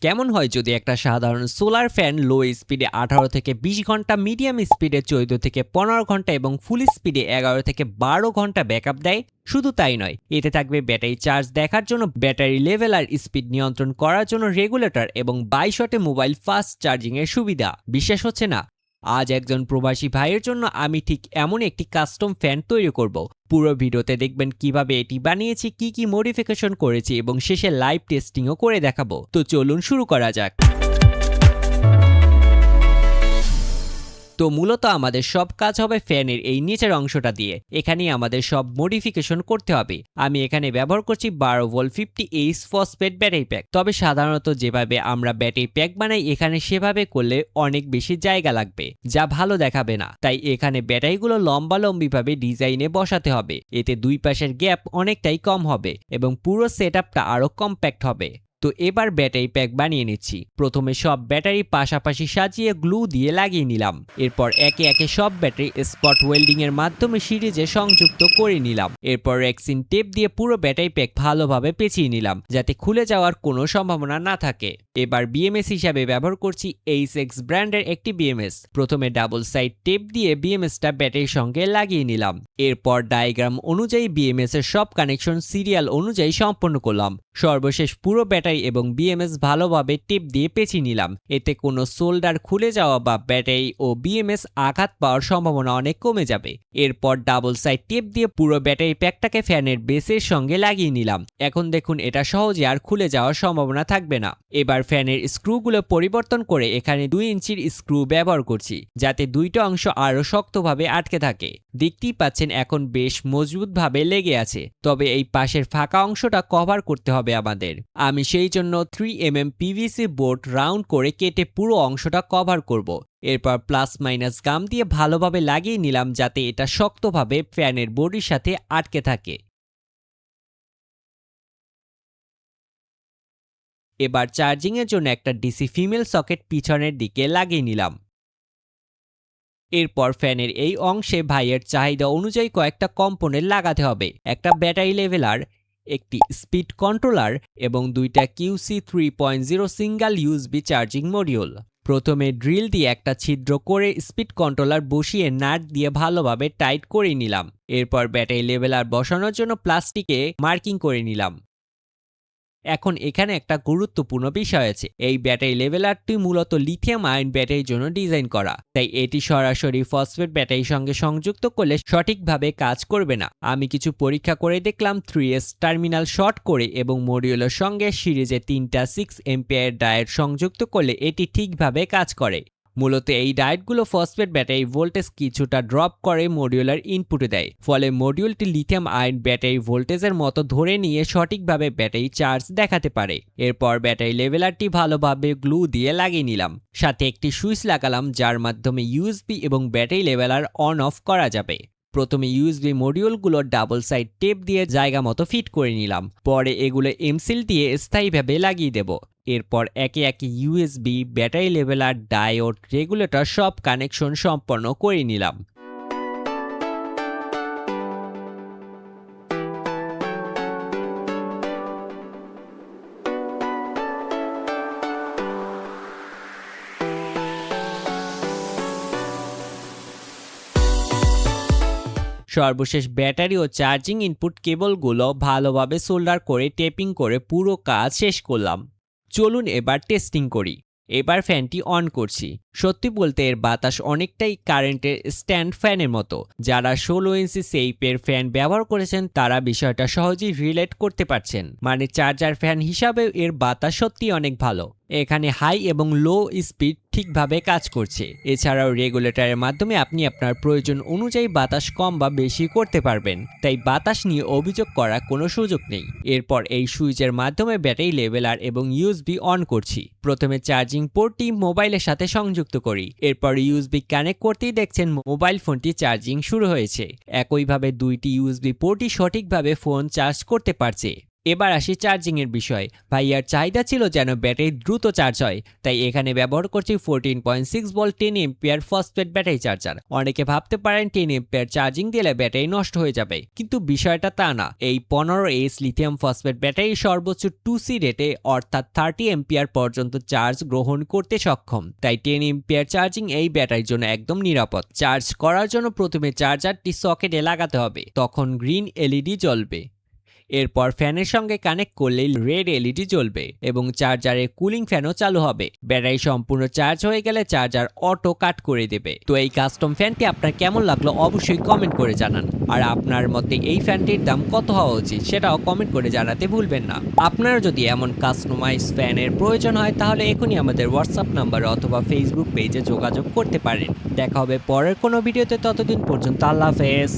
কেমন হয় যদি একটা সাধারণ সোলার ফ্যান লো স্পিডে 18 থেকে 20 ঘন্টা, মিডিয়াম স্পিডে 14 থেকে 15 ঘন্টা এবং ফুল স্পিডে 11 থেকে 12 ঘন্টা ব্যাকআপ দেয়? শুধু তাই নয়, এতে থাকবে ব্যাটারি চার্জ দেখার জন্য, ব্যাটারি লেভেল আর স্পিড নিয়ন্ত্রণ করার জন্য রেগুলেটর এবং 22 ওয়াটে মোবাইল ফাস্ট চার্জিং এর সুবিধা। বিশ্বাস হচ্ছে না? আজ একজন প্রবাসী ভাইয়ের জন্য আমি ঠিক এমন একটি কাস্টম ফ্যান তৈরি করব। পুরো ভিডিওতে দেখবেন কিভাবে এটি বানিয়েছি, কি কি মডিফিকেশন করেছি এবং শেষে লাইভ টেস্টিংও করে দেখাবো। তো চলুন শুরু করা যাক। তো মূলত আমাদের সব কাজ হবে ফ্যানের এই নিচের অংশটা দিয়ে। এখানেই আমাদের সব মডিফিকেশন করতে হবে। আমি এখানে ব্যবহার করছি 12 volt 50H phosphate battery pack. তবে সাধারণত যেভাবে আমরা ব্যাটারি প্যাক বানাই এখানে সেভাবে করলে অনেক বেশি জায়গা লাগবে, যা ভালো দেখাবে না। তাই এখানে ব্যাটারিগুলো লম্বালম্বিভাবে ডিজাইনে বসাতে হবে। এতে দুই পাশের গ্যাপ অনেকটাই কম হবে এবং পুরো সেটআপটা আরো কম্প্যাক্ট হবে। তো এবার ব্যাটারি প্যাক বানিয়ে নিচ্ছি। প্রথমে সব ব্যাটারি পাশাপাশি সাজিয়ে গ্লু দিয়ে লাগিয়ে নিলাম। এরপর একে একে সব ব্যাটারি স্পট ওয়েল্ডিং এর মাধ্যমে সিরিজে সংযুক্ত করে নিলাম। এরপর রেক্সিন টেপ দিয়ে পুরো ব্যাটারি প্যাক ভালোভাবে পেঁচিয়ে নিলাম, যাতে খুলে যাওয়ার কোনো সম্ভাবনা না থাকে। এবার বিএমএস হিসাবে ব্যবহার করছি HX ব্র্যান্ডের একটি বিএমএস। প্রথমে ডাবল সাইড টেপ দিয়ে বিএমএসটা ব্যাটারির সঙ্গে লাগিয়ে নিলাম। এরপর ডায়াগ্রাম অনুযায়ী বিএমএস এর সব কানেকশন সিরিয়াল অনুযায়ী সম্পন্ন করলাম। সর্বশেষ পুরো ব্যাটারি এবং বিএমএস ভালোভাবে টেপ দিয়ে পেঁচিয়ে নিলাম। এতে কোনো সোল্ডার খুলে যাওয়া বা ব্যাটারি ও বিএমএস আঘাত পাওয়ার সম্ভাবনা অনেক কমে যাবে। এরপর ডাবল সাইড টেপ দিয়ে পুরো ব্যাটারি প্যাকটাকে ফ্যানের বেসের সঙ্গে লাগিয়ে নিলাম। এখন দেখুন এটা সহজে আর খুলে যাওয়ার সম্ভাবনা থাকবে না। এবার ফ্যানের স্ক্রুগুলো পরিবর্তন করে এখানে 2 ইঞ্চির স্ক্রু ব্যবহার করছি, যাতে দুইটা অংশ আরো শক্তভাবে আটকে থাকে। দেখতেই পাচ্ছেন এখন বেশ মজবুতভাবে লেগে আছে। তবে এই পাশের ফাঁকা অংশটা কভার করতে হবে আমাদের। আমি সেই জন্য 3mm পিভিসি বোর্ড রাউন্ড করে কেটে পুরো অংশটা কভার করব। এরপর প্লাস মাইনাস গাম দিয়ে ভালোভাবে লাগিয়ে নিলাম, যাতে এটা শক্তভাবে ফ্যানের বডির সাথে আটকে থাকে। এবার চার্জিং এর জন্য একটা ডিসি ফিমেল সকেট পিছনের দিকে লাগিয়ে নিলাম। এরপর ফ্যানের এই অংশে ভাইয়ের চাহিদা অনুযায়ী কয়েকটা কম্পোনেন্ট লাগাতে হবে। একটা ব্যাটারি লেভেলার, একটি স্পিড কন্ট্রোলার এবং দুইটা QC 3.0 single USB charging module. প্রথমে ড্রিল দিয়ে একটা ছিদ্র করে স্পিড কন্ট্রোলার বসিয়ে নাট দিয়ে ভালোভাবে টাইট করে নিলাম। এরপর ব্যাটারি লেভেলার বসানোর জন্য প্লাস্টিকে মার্কিং করে নিলাম। এখন এখানে একটা গুরুত্বপূর্ণ বিষয় আছে। এই ব্যাটারি লেভেলারটি মূলত লিথিয়াম আয়ন ব্যাটারির জন্য ডিজাইন করা, তাই এটি সরাসরি ফসফেট ব্যাটারির সঙ্গে সংযুক্ত করলে সঠিকভাবে কাজ করবে না। আমি কিছু পরীক্ষা করে দেখলাম। 3S টার্মিনাল শর্ট করে এবং মডিউলের সঙ্গে সিরিজে 3টা 6 এম্পিয়ার ডায়োড সংযুক্ত করলে এটি ঠিকভাবে কাজ করে। মূলত এই ডায়োডগুলো ফসফেট ব্যাটারি ভোল্টেজ কিছুটা ড্রপ করে মডিউলার ইনপুটে দেয়, ফলে মডিউলটি লিথিয়াম আয়ন ব্যাটারি ভোল্টেজের মতো ধরে নিয়ে সঠিকভাবে ব্যাটারি চার্জ দেখাতে পারে। এরপর ব্যাটারি লেভেলারটি ভালোভাবে গ্লু দিয়ে লাগিয়ে নিলাম। সাথে একটি সুইচ লাগালাম, যার মাধ্যমে ইউএসবি এবং ব্যাটারি লেভেলার অন অফ করা যাবে। প্রথমে ইউএসবি মডিউলগুলো ডাবল সাইড টেপ দিয়ে জায়গা মতো ফিট করে নিলাম। পরে এগুলো এমসিল দিয়ে স্থায়ীভাবে লাগিয়ে দেব। এরপর একে একে USB, battery leveller, diode, regulator সব কানেকশন সম্পন্ন করে নিলাম। সর্বশেষ ব্যাটারি ও চার্জিং ইনপুট কেবলগুলো ভালোভাবে সোল্ডার করে টেপিং করে পুরো কাজ শেষ করলাম। চলুন এবার টেস্টিং করি। এবার ফ্যানটি অন করছি। সত্যি বলতে এর বাতাস অনেকটাই কারেন্টের স্ট্যান্ড ফ্যানের মতো। যারা 16 ইঞ্চি সেইপের ফ্যান ব্যবহার করেছেন তারা বিষয়টা সহজেই রিলেট করতে পারছেন। মানে চার্জার ফ্যান হিসাবে এর বাতাস সত্যি অনেক ভালো। এখানে হাই এবং লো স্পিড ঠিকভাবে কাজ করছে। এছাড়াও রেগুলেটরের মাধ্যমে আপনি আপনার প্রয়োজন অনুযায়ী বাতাস কম বা বেশি করতে পারবেন, তাই বাতাস নিয়ে অভিযোগ করার কোনো সুযোগ নেই। এরপর এই সুইচের মাধ্যমে ব্যাটারি লেভেলার এবং ইউএসবি অন করছি। প্রথমে চার্জিং পোর্টটি মোবাইলের সাথে সংযুক্ত করি। এরপর ইউএসবি কানেক্ট করতেই দেখছেন মোবাইল ফোনটি চার্জিং শুরু হয়েছে। একইভাবে দুইটি ইউএসবি পোর্টই সঠিকভাবে ফোন চার্জ করতে পারছে। এবার আসি চার্জিং এর বিষয়। ভাইয়ার চাহিদা ছিল যেন ব্যাটারি দ্রুত চার্জ হয়, তাই এখানে ব্যবহার করছি 14.6 volt 10 ampere phosphate battery charger. অনেকে ভাবতে পারেন 10 এম্পিয়ার চার্জিং দিলে ব্যাটারি নষ্ট হয়ে যাবে, কিন্তু বিষয়টা তা না। এই 15S লিথিয়াম ফসফেট ব্যাটারি সর্বোচ্চ 2C রেটে অর্থাৎ 30 এম্পিয়ার পর্যন্ত চার্জ গ্রহণ করতে সক্ষম, তাই 10 এম্পিয়ার চার্জিং এই ব্যাটারির জন্য একদম নিরাপদ। চার্জ করার জন্য প্রথমে চার্জারটি সকেটে লাগাতে হবে, তখন গ্রিন এলইডি জ্বলবে। এরপর ফ্যানের সঙ্গে কানেক্ট করলেই রেড এলইডি জ্বলবে এবং চার্জারের কুলিং ফ্যানও চালু হবে। ব্যাটারি সম্পূর্ণ চার্জ হয়ে গেলে চার্জার অটো কাট করে দেবে। তো এই কাস্টম ফ্যানটি আপনার কেমন লাগলো অবশ্যই কমেন্ট করে জানান। আর আপনার মতে এই ফ্যানটির দাম কত হওয়া উচিত সেটাও কমেন্ট করে জানাতে ভুলবেন না। আপনারা যদি এমন কাস্টমাইজ ফ্যানের প্রয়োজন হয় তাহলে এখনই আমাদের হোয়াটসঅ্যাপ নাম্বার অথবা ফেসবুক পেজে যোগাযোগ করতে পারেন। দেখা হবে পরের কোনো ভিডিওতে, ততদিন পর্যন্ত আল্লাহ হাফেজ।